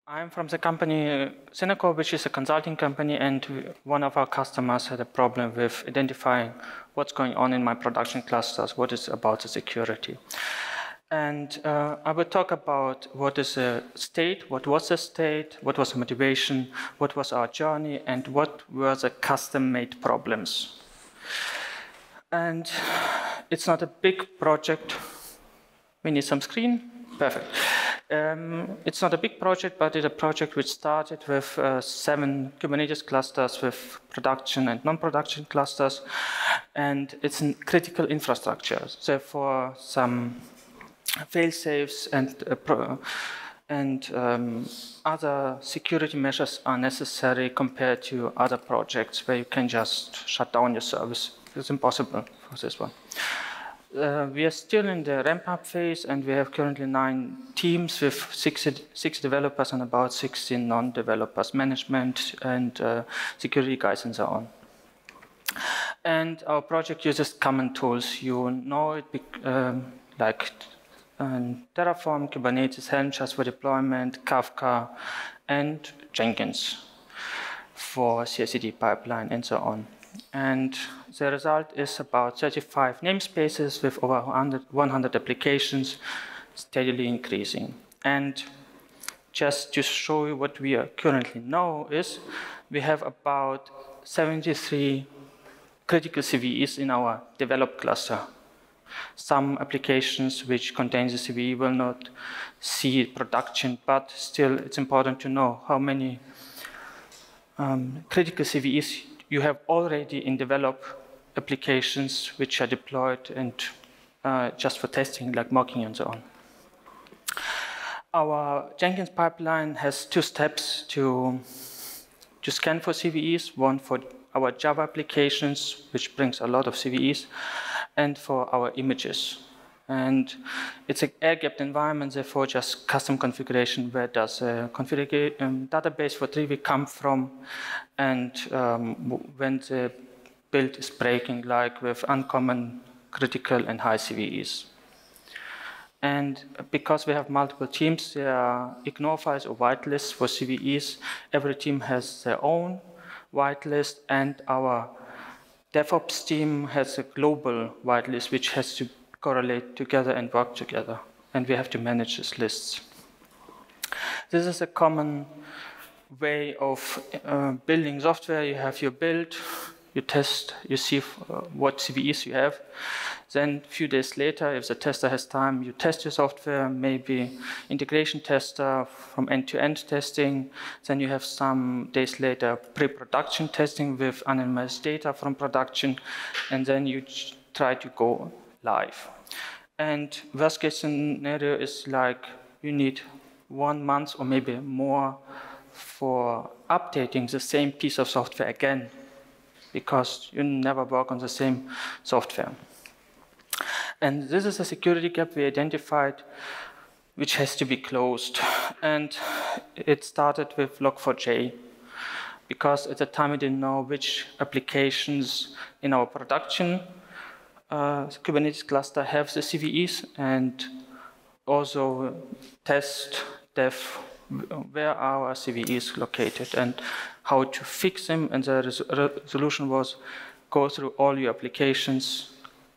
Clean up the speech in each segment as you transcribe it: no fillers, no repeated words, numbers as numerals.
I'm from the company Cineco, which is a consulting company, and one of our customers had a problem with identifying what's going on in my production clusters, what is about the security. And I will talk about what is the state, what was the state, what was the motivation, what was our journey, and what were the custom-made problems. And it's not a big project. We need some screen. Perfect. It's not a big project, but it's a project which started with 7 Kubernetes clusters with production and non-production clusters, and it's a critical infrastructure. Therefore, some fail-safes and other security measures are necessary compared to other projects where you can just shut down your service. It's impossible for this one. We are still in the ramp-up phase, and we have currently 9 teams with 6 developers and about 16 non-developers, management and security guys and so on. And our project uses common tools. You know it like Terraform, Kubernetes, Helm charts for deployment, Kafka, and Jenkins for CI/CD pipeline and so on. And the result is about 35 namespaces with over 100 applications, steadily increasing. And just to show you what we currently know is we have about 73 critical CVEs in our developed cluster. Some applications which contain the CVE will not see production, but still it's important to know how many critical CVEs you have already in developed applications which are deployed and just for testing, like mocking and so on. Our Jenkins pipeline has 2 steps to scan for CVEs, one for our Java applications, which brings a lot of CVEs, and for our images. And it's an air-gapped environment, therefore just custom configuration. Where does a database for Trivy come from? And when the build is breaking, like with uncommon, critical, and high CVEs. And because we have multiple teams, there are ignore files or whitelists for CVEs. Every team has their own whitelist, and our DevOps team has a global whitelist which has to correlate together and work together, and we have to manage these lists. This is a common way of building software. You have your build, you test, you see what CVEs you have. Then a few days later, if the tester has time, you test your software, maybe integration tester from end-to-end testing. Then you have some days later pre-production testing with anonymized data from production, and then you try to go live. And worst case scenario is like you need 1 month or maybe more for updating the same piece of software again, because you never work on the same software. And this is a security gap we identified, which has to be closed. And it started with Log4j, because at the time we didn't know which applications in our production Kubernetes cluster have the CVEs, and also test, dev, where are our CVEs located and how to fix them. And the solution was go through all your applications,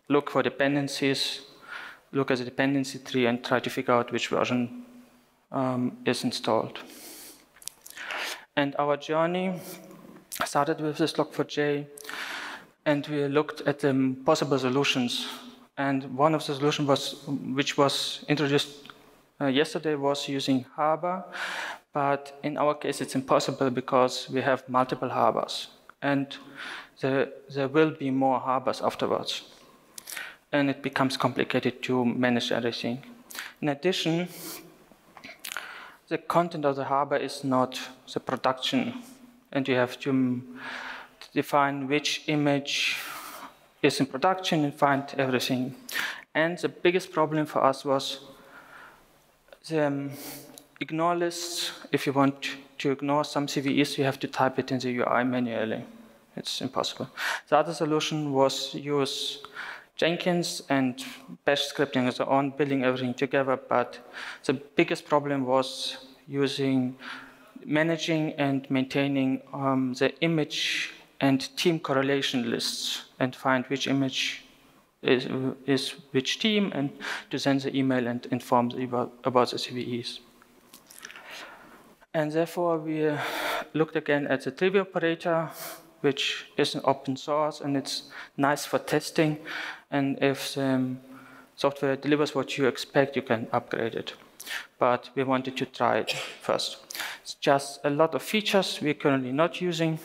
look for dependencies, look at the dependency tree, and try to figure out which version is installed. And our journey started with this Log4j, and we looked at the possible solutions. And one of the solutions which was introduced yesterday was using Harbor, but in our case it's impossible because we have multiple harbors, and there will be more harbors afterwards, and it becomes complicated to manage everything. In addition, the content of the harbor is not the production, and you have to define which image is in production and find everything. And the biggest problem for us was the ignore lists. If you want to ignore some CVEs, you have to type it in the UI manually. It's impossible. The other solution was use Jenkins and Bash scripting and so on, building everything together. But the biggest problem was using managing and maintaining the image and team correlation lists and find which image is which team and to send the email and inform about the CVEs. And therefore, we looked again at the trivia operator, which is an open source and it's nice for testing. And if the software delivers what you expect, you can upgrade it. But we wanted to try it first. It's just a lot of features we're currently not using,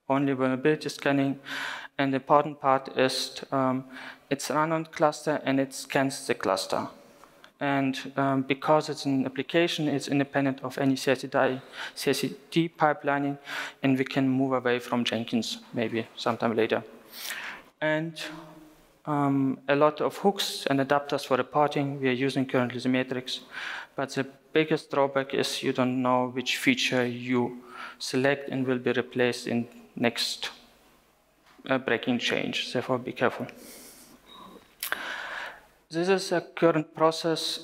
only vulnerability scanning. And the important part is it's run on cluster and it scans the cluster. And because it's an application, it's independent of any CI/CD pipelining, and we can move away from Jenkins maybe sometime later. And a lot of hooks and adapters for reporting. We are using currently the Matrix, but the biggest drawback is you don't know which feature you select and will be replaced in next breaking change. Therefore, be careful. This is a current process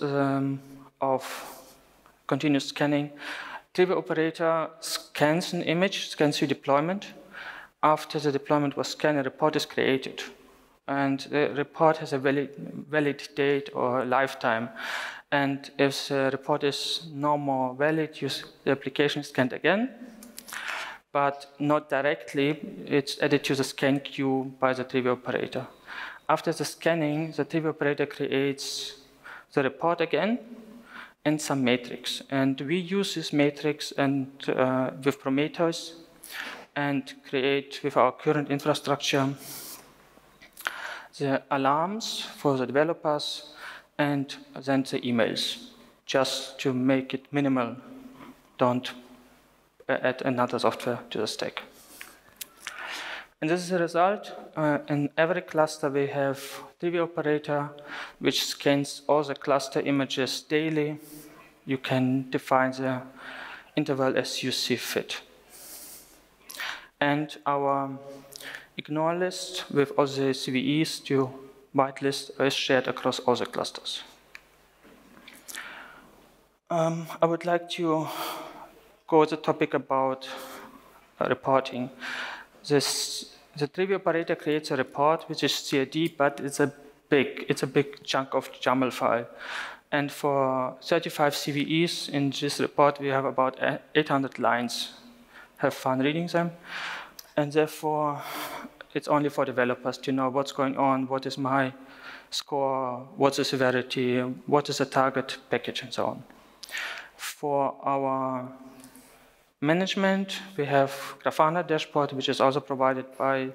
of continuous scanning. Trivia operator scans an image, scans your deployment. After the deployment was scanned, a report is created. And the report has a valid date or lifetime. And if the report is no more valid, the application is scanned again, but not directly. It's added to the scan queue by the trivia operator. After the scanning, the trivia operator creates the report again and some matrix. And we use this matrix and with Prometheus and create with our current infrastructure the alarms for the developers and then the emails, just to make it minimal. Don't add another software to the stack. And this is the result. In every cluster, we have trivia operator, which scans all the cluster images daily. You can define the interval as you see fit. And our ignore list with all the CVEs to whitelist is shared across all the clusters. I would like to go to the topic about reporting. The trivia operator creates a report which is CID, but it's a big chunk of YAML file. And for 35 CVEs in this report, we have about 800 lines. Have fun reading them. And therefore, it's only for developers to know what's going on, what is my score, what's the severity, what is the target package, and so on. For our management, we have Grafana dashboard, which is also provided by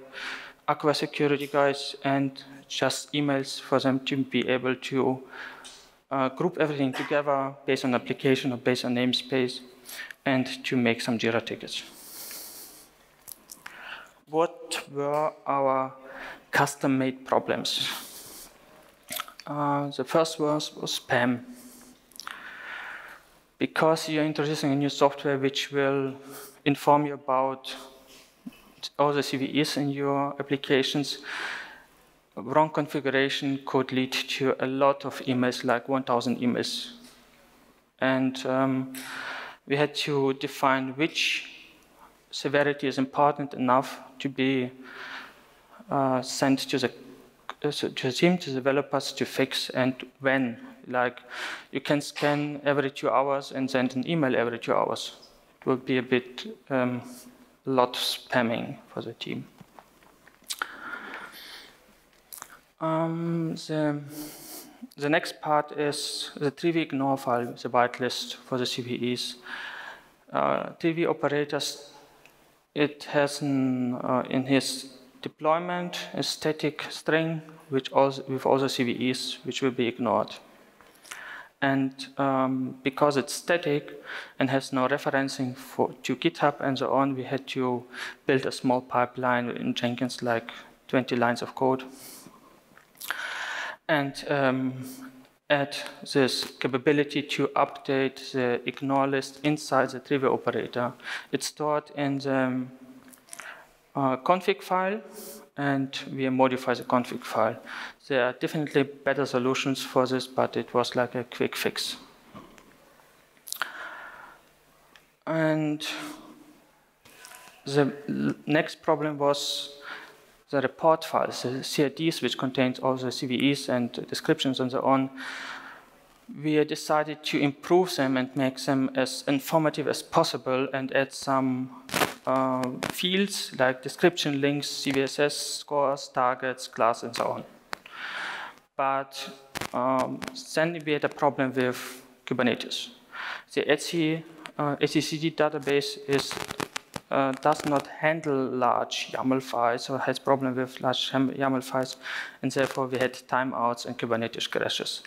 Aqua security guys, and just emails for them to be able to group everything together based on application or based on namespace, and to make some Jira tickets. What were our custom-made problems? The first was spam. Because you're introducing a new software which will inform you about all the CVEs in your applications, wrong configuration could lead to a lot of emails, like 1,000 emails. And we had to define which severity is important enough to be sent to the team, to the developers to fix, and when. Like, you can scan every 2 hours and send an email every 2 hours. It would be a bit, lot of spamming for the team. The next part is the trivia ignore file, the whitelist for the CVEs. Trivia operators, it has in his deployment a static string with all the CVEs, which will be ignored. And because it's static and has no referencing to GitHub and so on, we had to build a small pipeline in Jenkins, like 20 lines of code. And add this capability to update the ignore list inside the trivia operator. It's stored in the config file, and we modify the config file. There are definitely better solutions for this, but it was like a quick fix. And the next problem was the report files, the CRDs, which contains all the CVEs and descriptions and so on. We decided to improve them and make them as informative as possible and add some fields like description, links, CVSS, scores, targets, class, and so on. But then we had a problem with Kubernetes. The etcd database does not handle large YAML files or has problem with large YAML files, and therefore we had timeouts and Kubernetes crashes.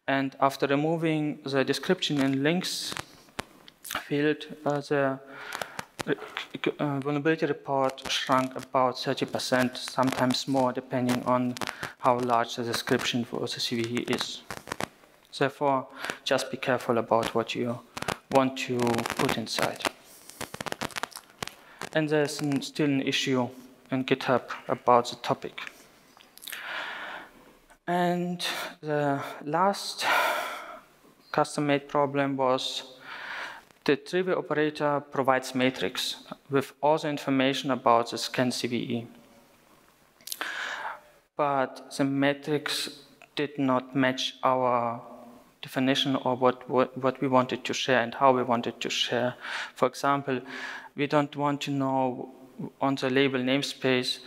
And after removing the description and links field, the vulnerability report shrunk about 30%, sometimes more, depending on how large the description for the CVE is. Therefore, just be careful about what you want to put inside. And there's still an issue in GitHub about the topic. And the last custom-made problem was the trivia operator provides matrix with all the information about the scan CVE. But the matrix did not match our definition or what we wanted to share and how we wanted to share. For example, we don't want to know on the label namespace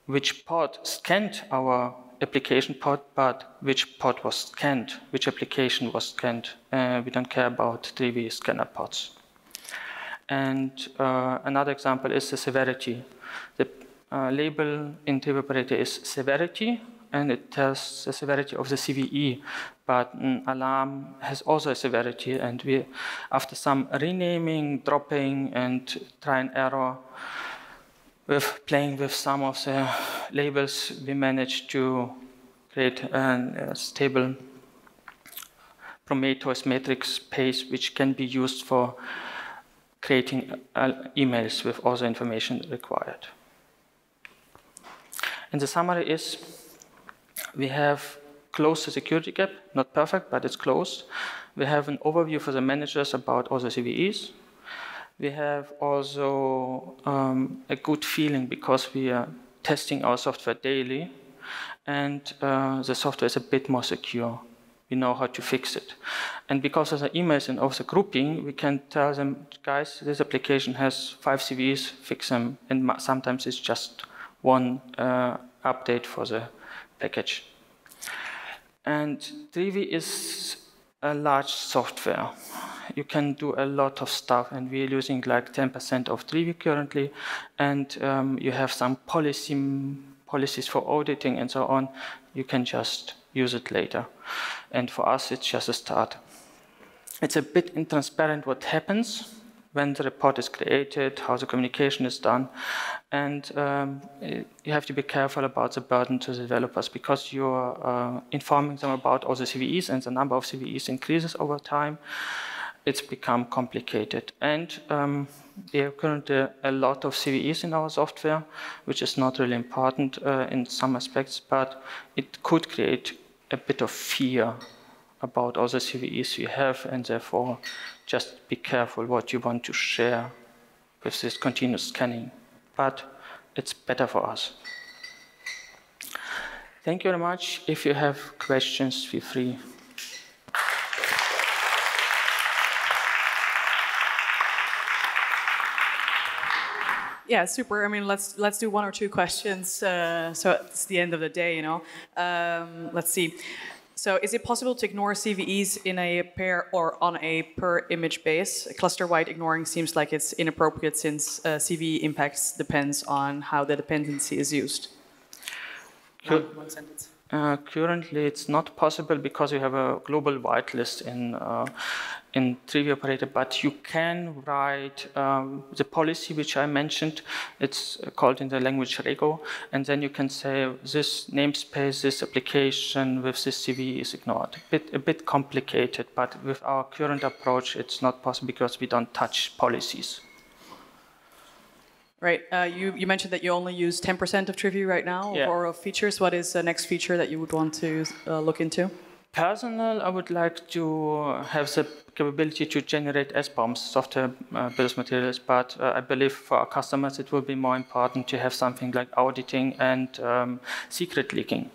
which pod scanned our application pod, but which pod was scanned, which application was scanned. We don't care about Trivy scanner pods. And another example is the severity. The label in Trivy operator is severity, and it tells the severity of the CVE, but an alarm has also a severity, and we, after some renaming, dropping, and try and error, with playing with some of the labels, we managed to create a stable Prometheus matrix page, which can be used for creating emails with all the information required. And the summary is, we have closed the security gap, not perfect, but it's close. We have an overview for the managers about all the CVEs. We have also a good feeling because we are testing our software daily, and the software is a bit more secure. We know how to fix it. And because of the emails and of the grouping, we can tell them, guys, this application has 5 CVEs, fix them. And sometimes it's just one update for the package. And Trivy is a large software. You can do a lot of stuff, and we're using like 10% of Trivy currently, and you have some policies for auditing and so on. You can just use it later. And for us, it's just a start. It's a bit intransparent what happens when the report is created, how the communication is done, and you have to be careful about the burden to the developers because you're informing them about all the CVEs, and the number of CVEs increases over time. It's become complicated. And we have currently a lot of CVEs in our software, which is not really important in some aspects, but it could create a bit of fear about all the CVEs you have, and therefore just be careful what you want to share with this continuous scanning. But it's better for us. Thank you very much. If you have questions, feel free. Yeah, super. I mean, let's do 1 or 2 questions. So it's the end of the day, you know. Let's see. So is it possible to ignore CVEs in a pair or on a per image base? Cluster-wide ignoring seems like it's inappropriate since CVE impacts depends on how the dependency is used. One sentence. Currently, it's not possible because we have a global whitelist in Trivy operator, but you can write the policy which I mentioned. It's called in the language Rego, and then you can say this namespace, this application with this CVE is ignored. A bit complicated, but with our current approach, it's not possible because we don't touch policies. Right. You mentioned that you only use 10% of Trivy right now, yeah. or of features. What is the next feature that you would want to look into? Personal, I would like to have the capability to generate SBOMs, software bill of materials, but I believe for our customers it will be more important to have something like auditing and secret leaking,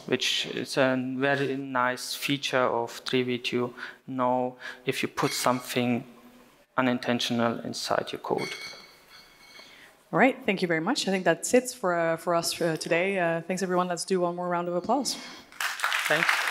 which is a very nice feature of Trevi to know if you put something unintentional inside your code. All right, thank you very much. I think that's it for us today. Thanks everyone. Let's do one more round of applause. Thanks.